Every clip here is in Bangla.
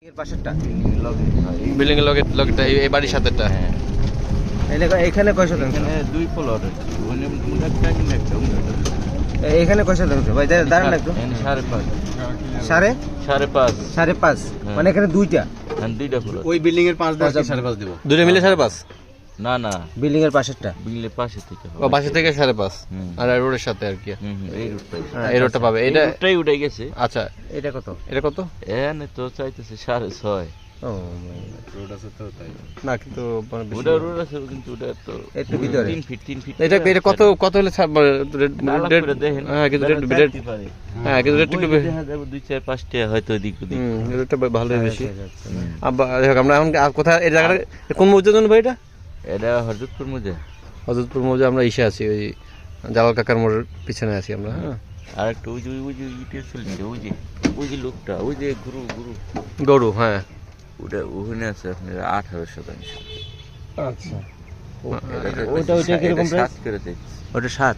এর পাশেরটা বিল্ডিং এর লগেটা এই বাড়ির সাথেটা। হ্যাঁ এখানে কয় শতাংশ? এখানে 2 প্লট আছে ওখানে একটা কিনে একটা এখানে কয় শতাংশ ভাই দাঁড়ান না একটু। এখানে 5.5 সাড়ে 5.5 5.5 হ্যাঁ। মানে এখানে দুইটা আর দুইটা প্লট ওই বিল্ডিং এর 5 দিয়ে 5.5 দিব। দুটো মিলে 5.5। না না বিল্ডিং এর পাশেরটা। বিলের পাশে থেকে ও পাশে থেকে 5.5 হুম। আর রোডের সাথে আর কি। এই রুটটাই এই রোডটা পাবে এটা। রুটটাই উঠে গেছে। আচ্ছা এটা কত? এটা কত? এখানে তো চাইতেছে 6.5 ও রোড আছে তো তাই। না কিন্তু মানে বেশি। ওটা রোড আছে কিন্তু ওটা তো একটু ভিতরে। 3 ফিট এটা এটা কত কত হলে রেড? দেখেন হ্যাঁ কিন্তু রেড হ্যাঁ কিন্তু রেড একটু বেশি। 2-4-5 টাকা হয়তো এদিক ওদিক। রেডটা ভালোই বেশি। আচ্ছা। আব্বা দেখো আমরা এখন কোথায় এই জায়গাটা কোন মসজিদ জানেন ভাই এটা? এটা হরজতপুর মধ্যে। হযরতপুর মসজিদ আমরা ইসে আছি ওই জালাল কাকার মোড়ের পিছনে আছি আমরা। হ্যাঁ আর একটা ওই যে ইটের চলছে ওই যে লোকটা ওই যে গুরু গরু হ্যাঁ। ওটা ওখানে আছে আপনার 18%। আচ্ছা ওটা কিরকম প্রাইস করে দেয়? ওটা 7।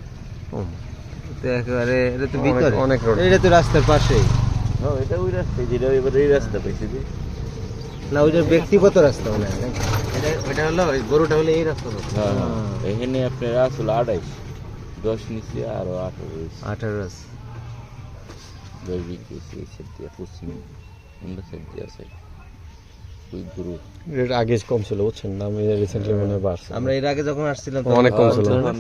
তো একেবারে এটা তো অনেক- ভিতরে অনেক road। এটা তো রাস্তার পাশেই হ্যাঁ এটা ওই রাস্তায় যেটা এবার এই রাস্তা পাইছে যে না, ওইটা ব্যক্তিগত রাস্তা মনে হয় নাকি? এটা হলো ওই গরুটা হলো এই রাস্তা তো। হ্যাঁ এখানে আপনার আসলে 28 10 নিচে আরো 18 18 আছে। 10 বিক্রি এই সেট দিয়ে পশ্চিম অন্য সাইড দিয়ে আছে ওই গুরু রেট আগে কম ছিল বুঝছেন না, আমি রিসেন্টলি মনে হয় বাড়ছে। আমরা এর আগে যখন আসছিলাম অনেক কম ছিল। তখন